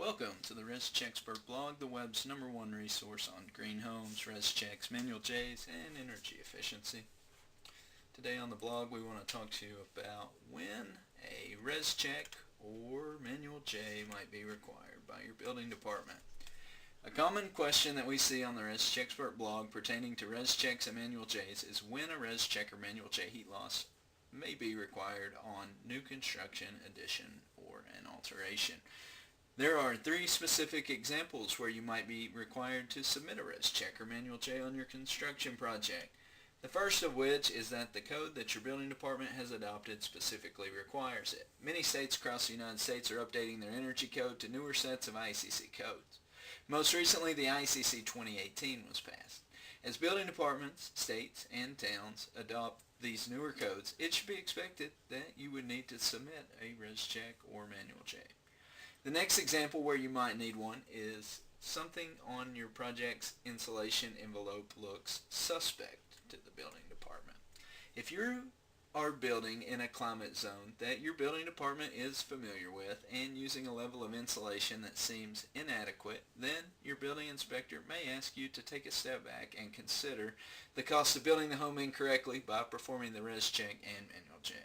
Welcome to the Rescheck blog, the web's #1 resource on green homes, Reschecks, manual J's, and energy efficiency. Today on the blog we want to talk to you about when a Rescheck or manual J might be required by your building department. A common question that we see on the Rescheck blog pertaining to Reschecks and manual J's is when a Rescheck or manual J heat loss may be required on new construction, addition, or an alteration. There are 3 specific examples where you might be required to submit a Rescheck or manual J on your construction project. The first of which is that the code that your building department has adopted specifically requires it. Many states across the United States are updating their energy code to newer sets of ICC codes. Most recently, the ICC 2018 was passed. As building departments, states, and towns adopt these newer codes, it should be expected that you would need to submit a Rescheck or manual J. The next example where you might need one is something on your project's insulation envelope looks suspect to the building department. If you are building in a climate zone that your building department is familiar with and using a level of insulation that seems inadequate, then your building inspector may ask you to take a step back and consider the cost of building the home incorrectly by performing the Rescheck and manual J.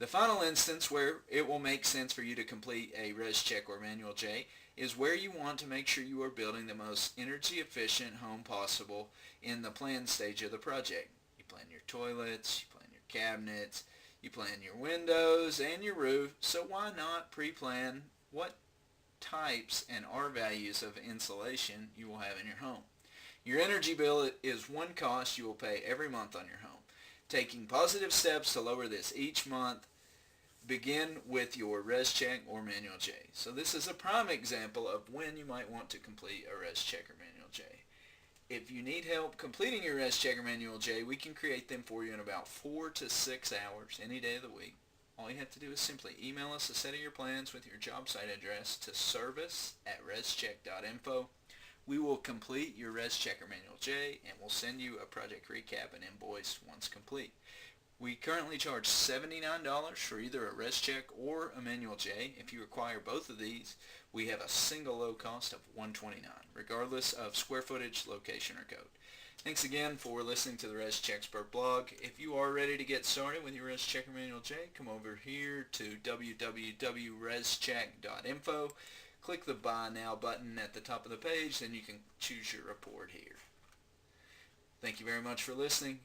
The final instance where it will make sense for you to complete a Rescheck or manual J is where you want to make sure you are building the most energy efficient home possible in the plan stage of the project. You plan your toilets, you plan your cabinets, you plan your windows and your roof, so why not pre-plan what types and R values of insulation you will have in your home. Your energy bill is one cost you will pay every month on your home. Taking positive steps to lower this each month, begin with your Rescheck or manual J. So this is a prime example of when you might want to complete a Rescheck or manual J. If you need help completing your Rescheck or manual J, we can create them for you in about 4 to 6 hours any day of the week. All you have to do is simply email us a set of your plans with your job site address to service@rescheck.info. We will complete your Rescheck or manual J and we'll send you a project recap and invoice once complete. We currently charge $79 for either a Rescheck or a manual J. If you require both of these, we have a single low cost of $129, regardless of square footage, location, or code. Thanks again for listening to the Rescheck blog. If you are ready to get started with your Rescheck or manual J, come over here to www.rescheck.info. Click the Buy Now button at the top of the page, then you can choose your report here. Thank you very much for listening.